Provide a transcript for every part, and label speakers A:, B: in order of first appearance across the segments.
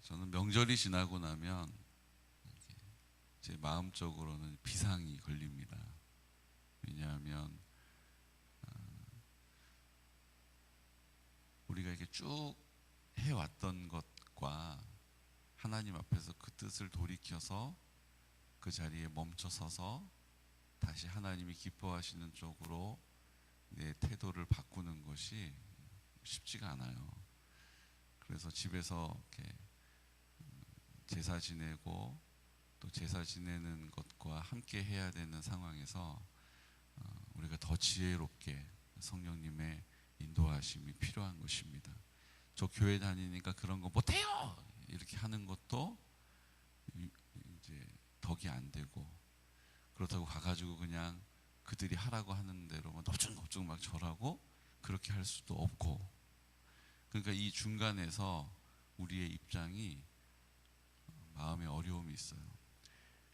A: 저는 명절이 지나고 나면 제 마음적으로는 비상이 걸립니다. 왜냐하면 우리가 이렇게 쭉 해왔던 것과 하나님 앞에서 그 뜻을 돌이켜서 그 자리에 멈춰 서서 다시 하나님이 기뻐하시는 쪽으로 내 태도를 바꾸는 것이 쉽지가 않아요. 그래서 집에서 이렇게 제사 지내고 또 제사 지내는 것과 함께 해야 되는 상황에서 우리가 더 지혜롭게 성령님의 인도하심이 필요한 것입니다. 저 교회 다니니까 그런 거 못해요 이렇게 하는 것도 이제 덕이 안 되고, 그렇다고 가가지고 그냥 그들이 하라고 하는 대로 넙죽넙죽 막 절하고 그렇게 할 수도 없고, 그러니까 이 중간에서 우리의 입장이 마음에 어려움이 있어요.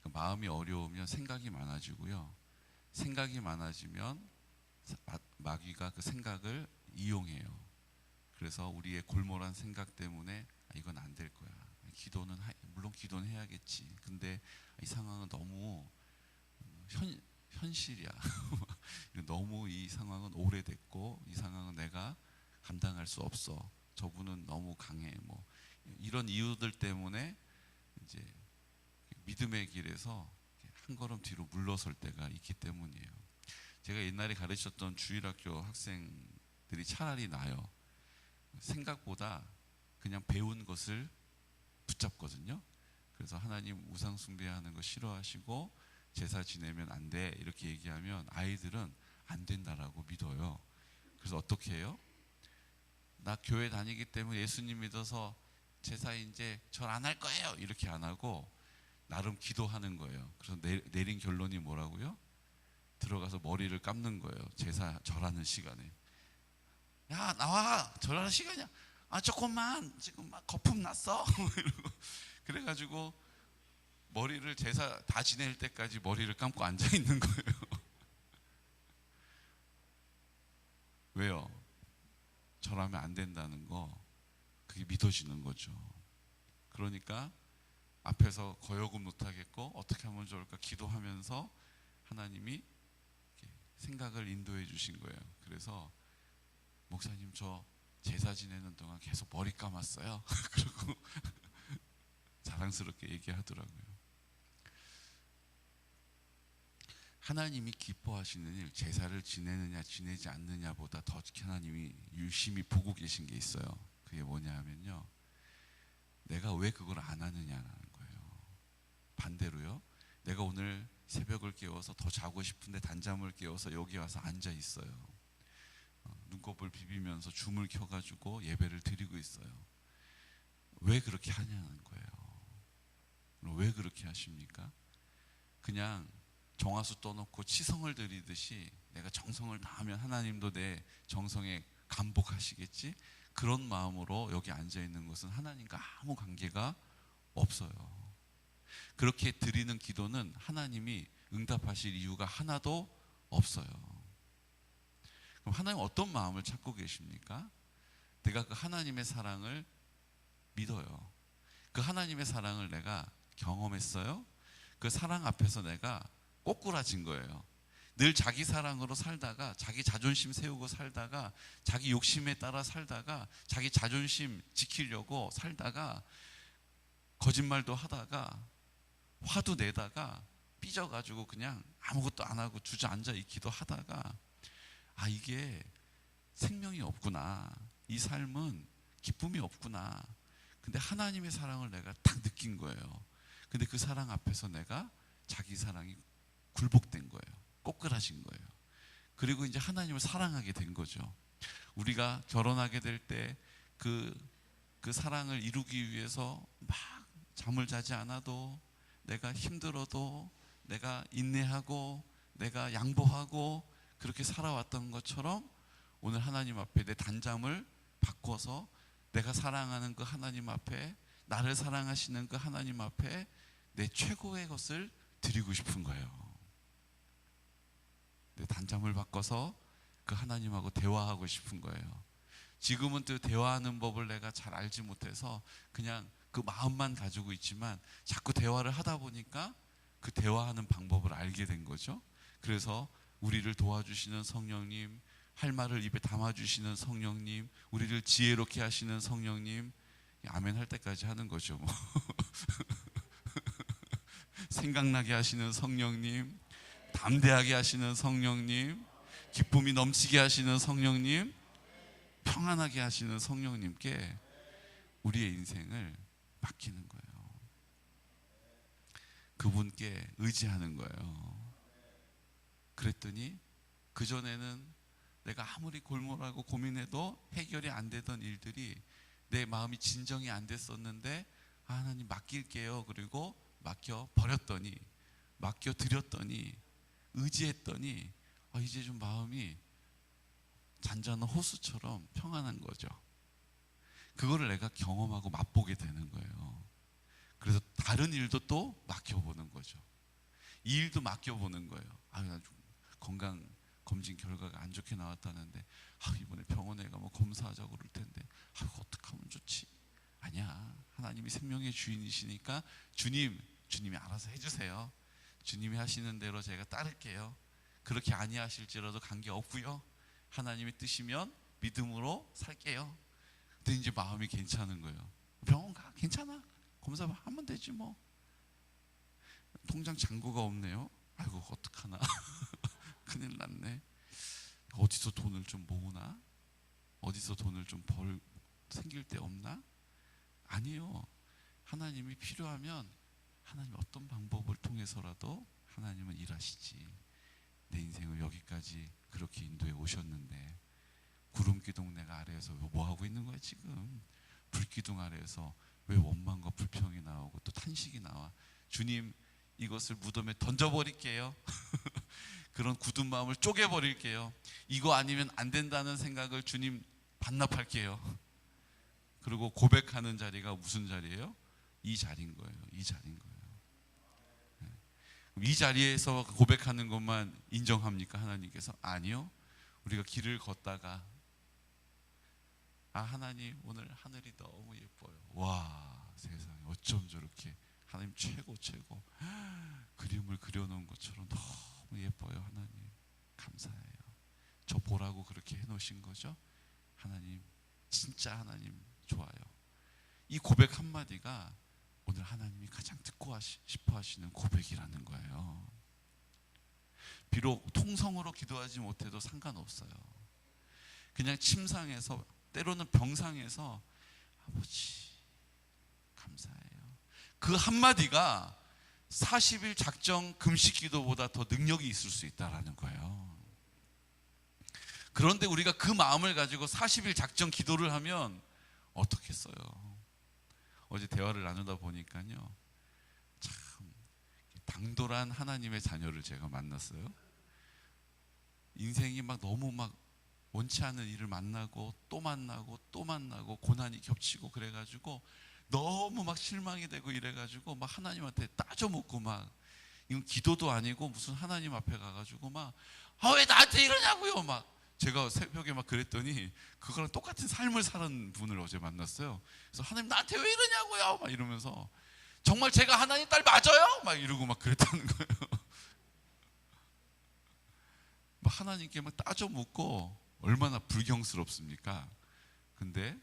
A: 그러니까 마음이 어려우면 생각이 많아지고요. 생각이 많아지면 마귀가 그 생각을 이용해요. 그래서 우리의 골몰한 생각 때문에 이건 안 될 거야. 기도는 물론 기도는 해야겠지. 근데 이 상황은 너무 현실이야. 너무 이 상황은 오래됐고 이 상황은 내가 감당할 수 없어. 저분은 너무 강해. 뭐 이런 이유들 때문에 이제 믿음의 길에서 한 걸음 뒤로 물러설 때가 있기 때문이에요. 제가 옛날에 가르쳤던 주일학교 학생들이 차라리 나아요. 생각보다 그냥 배운 것을 붙잡거든요. 그래서 하나님 우상 숭배하는 거 싫어하시고 제사 지내면 안 돼 이렇게 얘기하면 아이들은 안 된다라고 믿어요. 그래서 어떻게 해요? 나 교회 다니기 때문에 예수님 믿어서 제사 이제 절 안 할 거예요 이렇게 안 하고 나름 기도하는 거예요. 그래서 내린 결론이 뭐라고요? 들어가서 머리를 감는 거예요. 제사 절하는 시간에. 야 나와, 절하는 시간이야. 아 조금만, 지금 막 거품 났어. 그래가지고 머리를 제사 다 지낼 때까지 머리를 감고 앉아 있는 거예요. 왜요? 절하면 안 된다는 거, 그게 믿어지는 거죠. 그러니까 앞에서 거역은 못하겠고 어떻게 하면 좋을까 기도하면서 하나님이 생각을 인도해 주신 거예요. 그래서 목사님 저 제사 지내는 동안 계속 머리 감았어요. 그리고 자랑스럽게 얘기하더라고요. 하나님이 기뻐하시는 일, 제사를 지내느냐 지내지 않느냐보다 더 하나님이 유심히 보고 계신 게 있어요. 그게 뭐냐 하면요, 내가 왜 그걸 안 하느냐라는 거예요. 반대로요, 내가 오늘 새벽을 깨워서 더 자고 싶은데 단잠을 깨워서 여기 와서 앉아 있어요. 눈곱을 비비면서 줌을 켜가지고 예배를 드리고 있어요. 왜 그렇게 하냐는 거예요. 왜 그렇게 하십니까? 그냥 정화수 떠놓고 치성을 드리듯이 내가 정성을 다하면 하나님도 내 정성에 감복하시겠지? 그런 마음으로 여기 앉아 있는 것은 하나님과 아무 관계가 없어요. 그렇게 드리는 기도는 하나님이 응답하실 이유가 하나도 없어요. 그럼 하나님 어떤 마음을 찾고 계십니까? 내가 그 하나님의 사랑을 믿어요. 그 하나님의 사랑을 내가 경험했어요. 그 사랑 앞에서 내가 꼬꾸라진 거예요. 늘 자기 사랑으로 살다가, 자기 자존심 세우고 살다가, 자기 욕심에 따라 살다가, 자기 자존심 지키려고 살다가, 거짓말도 하다가, 화도 내다가, 삐져가지고 그냥 아무것도 안 하고 주저앉아 있기도 하다가, 아 이게 생명이 없구나, 이 삶은 기쁨이 없구나. 근데 하나님의 사랑을 내가 딱 느낀 거예요. 근데 그 사랑 앞에서 내가 자기 사랑이 굴복된 거예요. 꼬꾸라진 거예요. 그리고 이제 하나님을 사랑하게 된 거죠. 우리가 결혼하게 될 때 그 사랑을 이루기 위해서 막 잠을 자지 않아도, 내가 힘들어도 내가 인내하고 내가 양보하고 그렇게 살아왔던 것처럼 오늘 하나님 앞에 내 단잠을 바꿔서 내가 사랑하는 그 하나님 앞에, 나를 사랑하시는 그 하나님 앞에 내 최고의 것을 드리고 싶은 거예요. 내 단잠을 바꿔서 그 하나님하고 대화하고 싶은 거예요. 지금은 또 대화하는 법을 내가 잘 알지 못해서 그냥 그 마음만 가지고 있지만 자꾸 대화를 하다 보니까 그 대화하는 방법을 알게 된 거죠. 그래서 우리를 도와주시는 성령님, 할 말을 입에 담아주시는 성령님, 우리를 지혜롭게 하시는 성령님, 아멘 할 때까지 하는 거죠. 뭐. 생각나게 하시는 성령님, 담대하게 하시는 성령님, 기쁨이 넘치게 하시는 성령님, 평안하게 하시는 성령님께 우리의 인생을 맡기는 거예요. 그분께 의지하는 거예요. 그랬더니 그전에는 내가 아무리 골몰하고 고민해도 해결이 안 되던 일들이 내 마음이 진정이 안 됐었는데 하나님 맡길게요. 그리고 맡겨 버렸더니, 맡겨 드렸더니, 의지했더니 이제 좀 마음이 잔잔한 호수처럼 평안한 거죠. 그거를 내가 경험하고 맛보게 되는 거예요. 그래서 다른 일도 또 맡겨보는 거죠. 이 일도 맡겨보는 거예요. 나 건강 검진 결과가 안 좋게 나왔다는데 이번에 병원에 가면 검사하자고 그럴 텐데 어떻게 하면 좋지? 아니야, 하나님이 생명의 주인이시니까 주님이 알아서 해주세요. 주님이 하시는 대로 제가 따를게요. 그렇게 아니하실지라도 관계없고요, 하나님이 뜨시면 믿음으로 살게요. 근데 이제 마음이 괜찮은 거예요. 병원 가, 괜찮아, 검사 하면 되지 뭐. 통장 잔고가 없네요. 아이고 어떡하나. 큰일 났네. 어디서 돈을 좀 모으나? 어디서 돈을 좀 생길 데 없나? 아니요. 하나님이 필요하면 하나님 어떤 방법을 통해서라도 하나님은 일하시지. 내 인생을 여기까지 그렇게 인도해 오셨는데 구름기둥 내가 아래에서 뭐 하고 있는 거야 지금? 불기둥 아래에서 왜 원망과 불평이 나오고 또 탄식이 나와? 주님, 이것을 무덤에 던져버릴게요. 그런 굳은 마음을 쪼개버릴게요. 이거 아니면 안 된다는 생각을 주님 반납할게요. 그리고 고백하는 자리가 무슨 자리예요? 이 자리인 거예요. 이 자리인 거예요. 이 자리에서 고백하는 것만 인정합니까? 하나님께서? 아니요. 우리가 길을 걷다가 하나님 오늘 하늘이 너무 예뻐요. 와, 세상에 어쩜 저렇게 하나님 최고 그림을 그려놓은 것처럼 너무 예뻐요. 하나님 감사해요. 저 보라고 그렇게 해놓으신 거죠? 하나님 진짜 하나님 좋아요. 이 고백 한마디가 오늘 하나님이 가장 듣고 싶어 하시는 고백이라는 거예요. 비록 통성으로 기도하지 못해도 상관없어요. 그냥 침상에서, 때로는 병상에서 아버지 감사해요. 그 한마디가 40일 작정 금식 기도보다 더 능력이 있을 수 있다는 거예요. 그런데 우리가 그 마음을 가지고 40일 작정 기도를 하면 어떻겠어요? 어제 대화를 나누다 보니까요, 참 당돌한 하나님의 자녀를 제가 만났어요. 인생이 너무 원치 않는 일을 만나고 또 만나고 또 만나고 고난이 겹치고 그래가지고 너무 실망이 되고 이래가지고 하나님한테 따져묻고 이건 기도도 아니고 무슨 하나님 앞에 가가지고 왜 나한테 이러냐고요. 제가 새벽에 그랬더니 그거랑 똑같은 삶을 사는 분을 어제 만났어요. 그래서 하나님 나한테 왜 이러냐고요. 이러면서 정말 제가 하나님 딸 맞아요? 이러고 그랬다는 거예요. 하나님께 따져묻고 얼마나 불경스럽습니까? 근데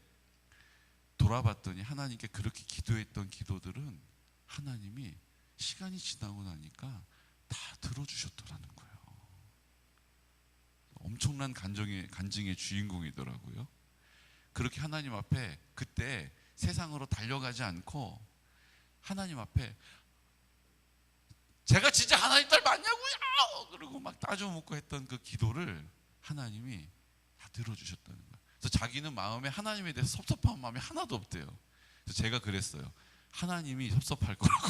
A: 돌아봤더니 하나님께 그렇게 기도했던 기도들은 하나님이 시간이 지나고 나니까 다 들어주셨더라는 거예요. 엄청난 간증의 주인공이더라고요. 그렇게 하나님 앞에 그때 세상으로 달려가지 않고 하나님 앞에 제가 진짜 하나님 딸 맞냐고요? 그리고 따져묻고 했던 그 기도를 하나님이 다 들어주셨다는 거예요. 그래서 자기는 마음에 하나님에 대해서 섭섭한 마음이 하나도 없대요. 그래서 제가 그랬어요. 하나님이 섭섭할 거라고.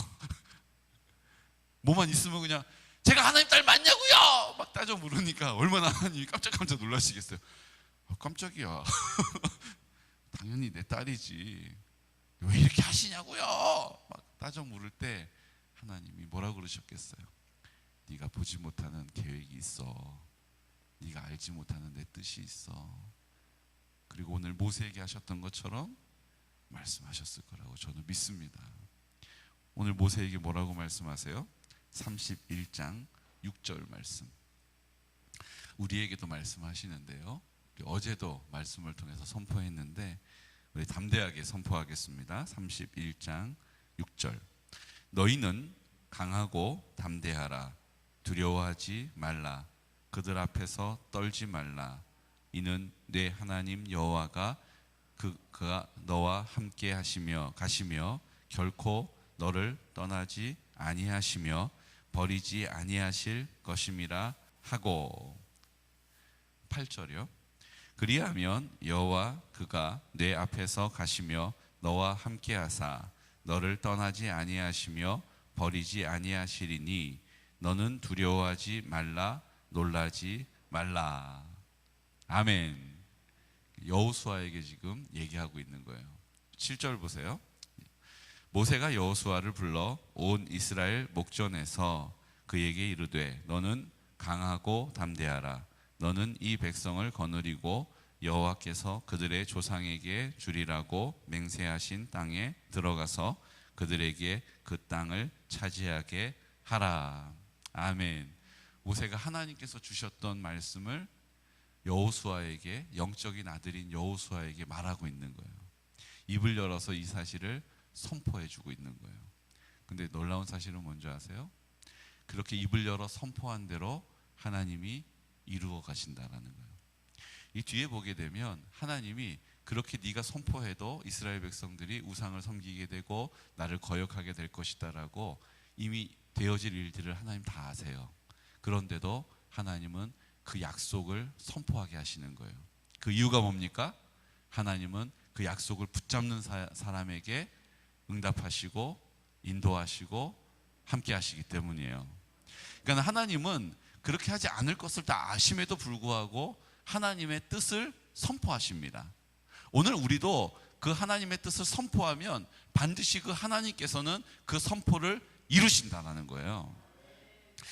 A: 뭐만 있으면 그냥 제가 하나님 딸 맞냐고요? 따져 물으니까 얼마나 하나님이 깜짝깜짝 놀라시겠어요. 깜짝이야. 당연히 내 딸이지. 왜 이렇게 하시냐고요? 따져 물을 때 하나님이 뭐라고 그러셨겠어요? 네가 보지 못하는 계획이 있어. 네가 알지 못하는 내 뜻이 있어. 그리고 오늘 모세에게 하셨던 것처럼 말씀하셨을 거라고 저는 믿습니다. 오늘 모세에게 뭐라고 말씀하세요? 31장 6절 말씀. 우리에게도 말씀하시는데요. 어제도 말씀을 통해서 선포했는데 우리 담대하게 선포하겠습니다. 31장 6절. 너희는 강하고 담대하라. 두려워하지 말라. 그들 앞에서 떨지 말라. 이는 내 하나님 여호와가 그가 너와 함께 하시며 가시며 결코 너를 떠나지 아니하시며 버리지 아니하실 것임이라 하고. 8절이요. 그리하면 여호와 그가 내 앞에서 가시며 너와 함께 하사 너를 떠나지 아니하시며 버리지 아니하시리니 너는 두려워하지 말라. 놀라지 말라. 아멘. 여호수아에게 지금 얘기하고 있는 거예요. 7절 보세요. 모세가 여호수아를 불러 온 이스라엘 목전에서 그에게 이르되 너는 강하고 담대하라. 너는 이 백성을 거느리고 여호와께서 그들의 조상에게 주리라고 맹세하신 땅에 들어가서 그들에게 그 땅을 차지하게 하라. 아멘. 모세가 하나님께서 주셨던 말씀을 여호수아에게, 영적인 아들인 여호수아에게 말하고 있는 거예요. 입을 열어서 이 사실을 선포해 주고 있는 거예요. 근데 놀라운 사실은 뭔지 아세요? 그렇게 입을 열어 선포한 대로 하나님이 이루어 가신다라는 거예요. 이 뒤에 보게 되면 하나님이 그렇게 네가 선포해도 이스라엘 백성들이 우상을 섬기게 되고 나를 거역하게 될 것이다라고 이미 되어질 일들을 하나님 다 아세요. 그런데도 하나님은 그 약속을 선포하게 하시는 거예요. 그 이유가 뭡니까? 하나님은 그 약속을 붙잡는 사람에게 응답하시고 인도하시고 함께 하시기 때문이에요. 그러니까 하나님은 그렇게 하지 않을 것을 다 아심에도 불구하고 하나님의 뜻을 선포하십니다. 오늘 우리도 그 하나님의 뜻을 선포하면 반드시 그 하나님께서는 그 선포를 이루신다는 거예요.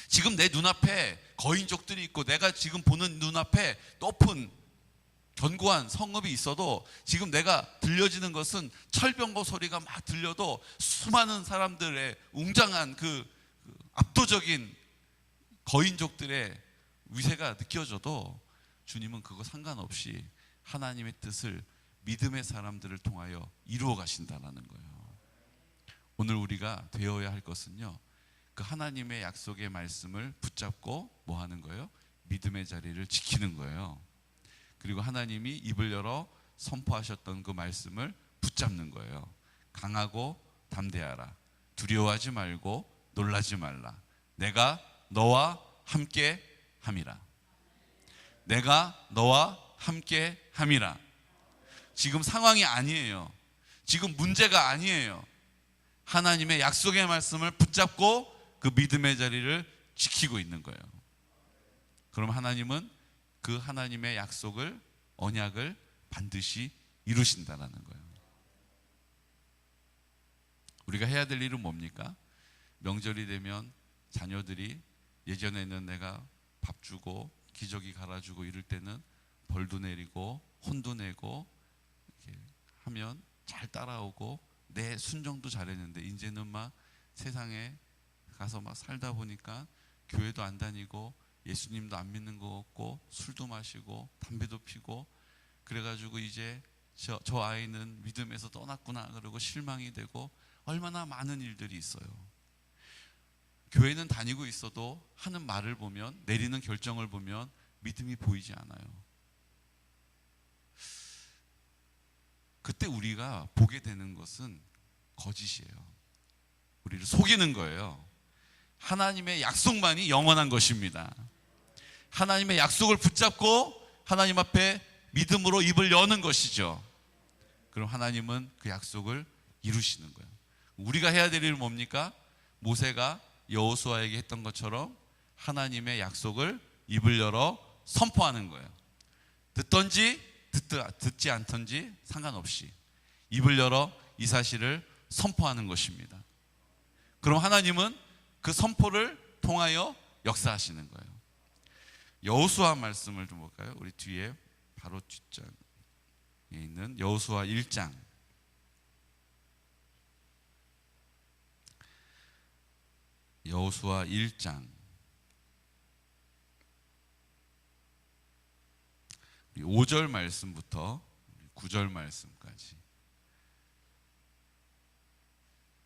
A: 지금 내 눈앞에 거인족들이 있고 내가 지금 보는 눈앞에 높은 견고한 성읍이 있어도 지금 내가 들려지는 것은 철병거 소리가 막 들려도 수많은 사람들의 웅장한 그 압도적인 거인족들의 위세가 느껴져도 주님은 그거 상관없이 하나님의 뜻을 믿음의 사람들을 통하여 이루어 가신다는 거예요. 오늘 우리가 되어야 할 것은요, 그 하나님의 약속의 말씀을 붙잡고 뭐 하는 거예요? 믿음의 자리를 지키는 거예요. 그리고 하나님이 입을 열어 선포하셨던 그 말씀을 붙잡는 거예요. 강하고 담대하라. 두려워하지 말고 놀라지 말라. 내가 너와 함께 함이라. 내가 너와 함께 함이라. 지금 상황이 아니에요. 지금 문제가 아니에요. 하나님의 약속의 말씀을 붙잡고 그 믿음의 자리를 지키고 있는 거예요. 그럼 하나님은 그 하나님의 약속을, 언약을 반드시 이루신다는 거예요. 우리가 해야 될 일은 뭡니까? 명절이 되면 자녀들이 예전에는 내가 밥 주고 기저귀 갈아주고 이럴 때는 벌도 내리고 혼도 내고 이렇게 하면 잘 따라오고 내 순종도 잘했는데 이제는 막 세상에 가서 막 살다 보니까 교회도 안 다니고 예수님도 안 믿는 것 같고 술도 마시고 담배도 피고 그래가지고 이제 저 아이는 믿음에서 떠났구나 그러고 실망이 되고 얼마나 많은 일들이 있어요. 교회는 다니고 있어도 하는 말을 보면, 내리는 결정을 보면 믿음이 보이지 않아요. 그때 우리가 보게 되는 것은 거짓이에요. 우리를 속이는 거예요. 하나님의 약속만이 영원한 것입니다. 하나님의 약속을 붙잡고 하나님 앞에 믿음으로 입을 여는 것이죠. 그럼 하나님은 그 약속을 이루시는 거예요. 우리가 해야 될 일은 뭡니까? 모세가 여호수아에게 했던 것처럼 하나님의 약속을 입을 열어 선포하는 거예요. 듣던지 듣지 않던지 상관없이 입을 열어 이 사실을 선포하는 것입니다. 그럼 하나님은 그 선포를 통하여 역사하시는 거예요. 여호수아 말씀을 좀 볼까요? 우리 뒤에 바로 뒷장에 있는 여호수아 1장 여호수아 1장 5절 말씀부터 9절 말씀까지.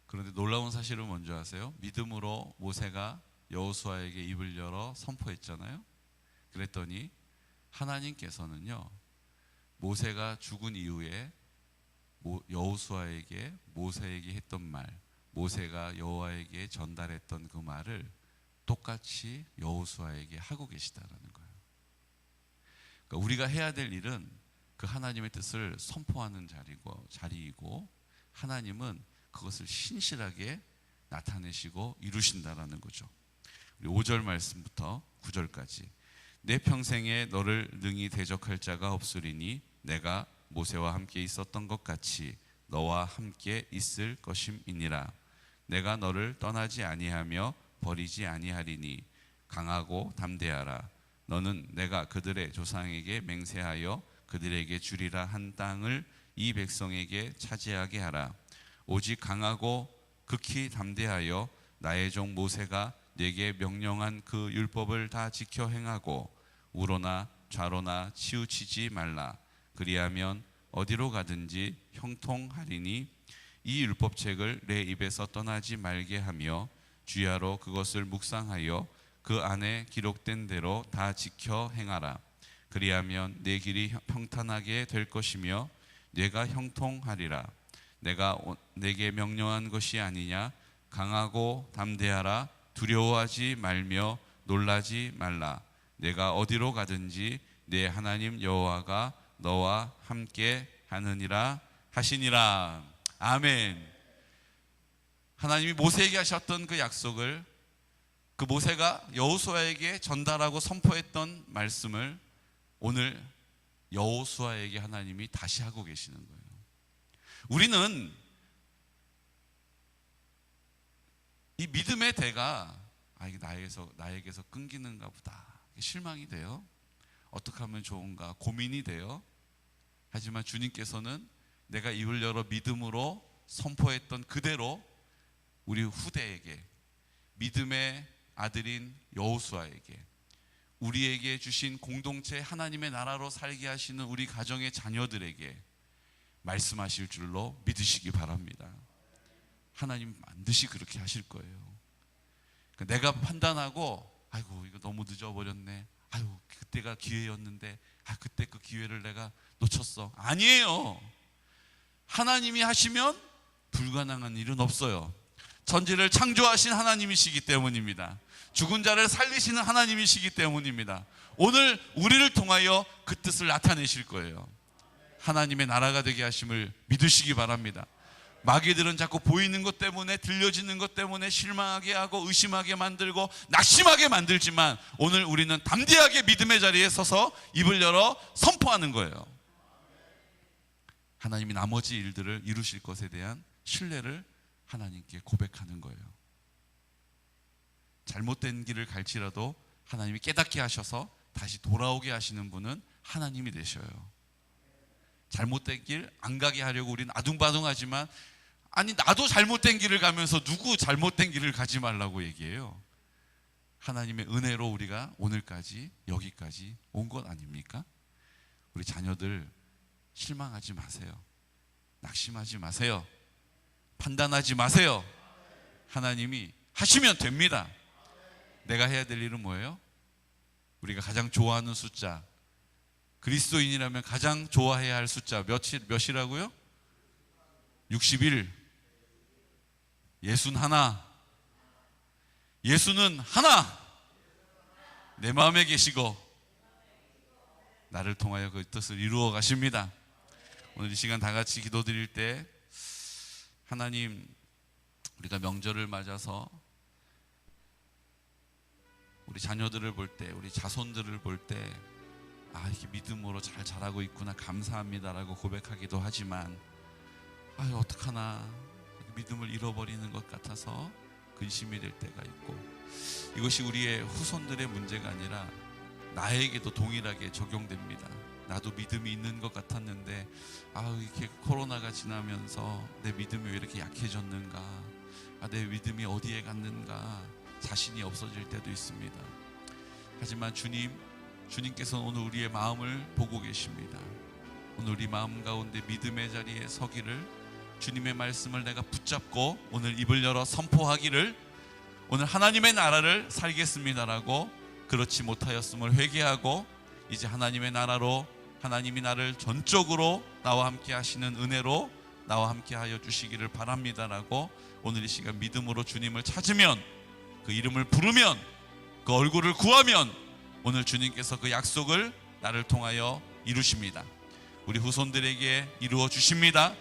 A: 그런데 놀라운 사실은 뭔지 아세요? 믿음으로 모세가 여호수아에게 입을 열어 선포했잖아요. 그랬더니 하나님께서는요, 모세가 죽은 이후에 여호수아에게 모세에게 했던 말, 모세가 여호와에게 전달했던 그 말을 똑같이 여호수아에게 하고 계시다라는 거예요. 그러니까 우리가 해야 될 일은 그 하나님의 뜻을 선포하는 자리이고 하나님은 그것을 신실하게 나타내시고 이루신다라는 거죠. 5절 말씀부터 9절까지. 내 평생에 너를 능히 대적할 자가 없으리니 내가 모세와 함께 있었던 것 같이 너와 함께 있을 것임이니라. 내가 너를 떠나지 아니하며 버리지 아니하리니 강하고 담대하라. 너는 내가 그들의 조상에게 맹세하여 그들에게 주리라 한 땅을 이 백성에게 차지하게 하라. 오직 강하고 극히 담대하여 나의 종 모세가 내게 명령한 그 율법을 다 지켜 행하고 우로나 좌로나 치우치지 말라. 그리하면 어디로 가든지 형통하리니 이 율법책을 내 입에서 떠나지 말게 하며 주야로 그것을 묵상하여 그 안에 기록된 대로 다 지켜 행하라. 그리하면 내 길이 평탄하게 될 것이며 내가 형통하리라. 내가 내게 명령한 것이 아니냐. 강하고 담대하라. 두려워하지 말며 놀라지 말라. 내가 어디로 가든지 내 하나님 여호와가 너와 함께 하느니라 하시니라. 아멘. 하나님이 모세에게 하셨던 그 약속을, 그 모세가 여호수아에게 전달하고 선포했던 말씀을 오늘 여호수아에게 하나님이 다시 하고 계시는 거예요. 우리는 이 믿음의 대가 이게 나에게서 끊기는가 보다, 실망이 돼요. 어떻게 하면 좋은가 고민이 돼요. 하지만 주님께서는 내가 입을 열어 믿음으로 선포했던 그대로 우리 후대에게, 믿음의 아들인 여호수아에게, 우리에게 주신 공동체 하나님의 나라로 살게 하시는 우리 가정의 자녀들에게 말씀하실 줄로 믿으시기 바랍니다. 하나님 반드시 그렇게 하실 거예요. 내가 판단하고 아이고 이거 너무 늦어버렸네, 아이고 그때가 기회였는데 그때 그 기회를 내가 놓쳤어. 아니에요. 하나님이 하시면 불가능한 일은 없어요. 천지를 창조하신 하나님이시기 때문입니다. 죽은 자를 살리시는 하나님이시기 때문입니다. 오늘 우리를 통하여 그 뜻을 나타내실 거예요. 하나님의 나라가 되게 하심을 믿으시기 바랍니다. 마귀들은 자꾸 보이는 것 때문에, 들려지는 것 때문에 실망하게 하고 의심하게 만들고 낙심하게 만들지만 오늘 우리는 담대하게 믿음의 자리에 서서 입을 열어 선포하는 거예요. 하나님이 나머지 일들을 이루실 것에 대한 신뢰를 하나님께 고백하는 거예요. 잘못된 길을 갈지라도 하나님이 깨닫게 하셔서 다시 돌아오게 하시는 분은 하나님이 되셔요. 잘못된 길 안 가게 하려고 우리는 아둥바둥하지만, 아니 나도 잘못된 길을 가면서 누구 잘못된 길을 가지 말라고 얘기해요. 하나님의 은혜로 우리가 오늘까지 여기까지 온 것 아닙니까? 우리 자녀들 실망하지 마세요. 낙심하지 마세요. 판단하지 마세요. 하나님이 하시면 됩니다. 내가 해야 될 일은 뭐예요? 우리가 가장 좋아하는 숫자, 그리스도인이라면 가장 좋아해야 할 숫자 몇이라고요? 61. 예수는 하나. 예수는 하나. 내 마음에 계시고 나를 통하여 그 뜻을 이루어 가십니다. 오늘 이 시간 다 같이 기도드릴 때, 하나님, 우리가 명절을 맞아서 우리 자녀들을 볼 때, 우리 자손들을 볼 때 이렇게 믿음으로 잘 자라고 있구나, 감사합니다라고 고백하기도 하지만 어떡하나 믿음을 잃어버리는 것 같아서 근심이 될 때가 있고, 이것이 우리의 후손들의 문제가 아니라 나에게도 동일하게 적용됩니다. 나도 믿음이 있는 것 같았는데 이렇게 코로나가 지나면서 내 믿음이 왜 이렇게 약해졌는가, 내 믿음이 어디에 갔는가, 자신이 없어질 때도 있습니다. 하지만 주님께서는 오늘 우리의 마음을 보고 계십니다. 오늘 우리 마음 가운데 믿음의 자리에 서기를, 주님의 말씀을 내가 붙잡고 오늘 입을 열어 선포하기를, 오늘 하나님의 나라를 살겠습니다라고, 그렇지 못하였음을 회개하고 이제 하나님의 나라로, 하나님이 나를 전적으로 나와 함께 하시는 은혜로 나와 함께 하여 주시기를 바랍니다라고, 오늘 이 시간 믿음으로 주님을 찾으면, 그 이름을 부르면, 그 얼굴을 구하면 오늘 주님께서 그 약속을 나를 통하여 이루십니다. 우리 후손들에게 이루어 주십니다.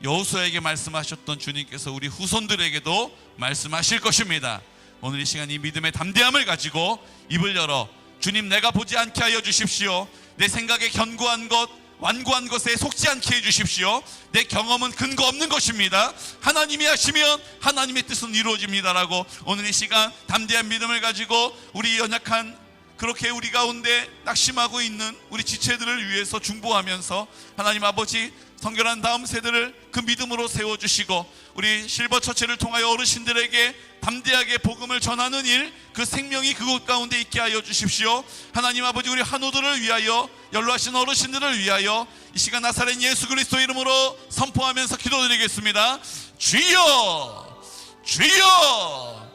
A: 여호수아에게 말씀하셨던 주님께서 우리 후손들에게도 말씀하실 것입니다. 오늘 이 시간 이 믿음의 담대함을 가지고 입을 열어, 주님 내가 보지 않게 하여 주십시오. 내 생각에 견고한 것, 완고한 것에 속지 않게 해주십시오. 내 경험은 근거 없는 것입니다. 하나님이 하시면 하나님의 뜻은 이루어집니다라고, 오늘 이 시간 담대한 믿음을 가지고 우리 연약한, 그렇게 우리 가운데 낙심하고 있는 우리 지체들을 위해서 중보하면서, 하나님 아버지 성결한 다음 세대를 그 믿음으로 세워주시고, 우리 실버처치를 통하여 어르신들에게 담대하게 복음을 전하는 일, 그 생명이 그곳 가운데 있게 하여 주십시오. 하나님 아버지 우리 한우들을 위하여, 연로하신 어르신들을 위하여 이 시간 나사렛 예수 그리스도 이름으로 선포하면서 기도드리겠습니다. 주여, 주여,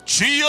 A: 주여.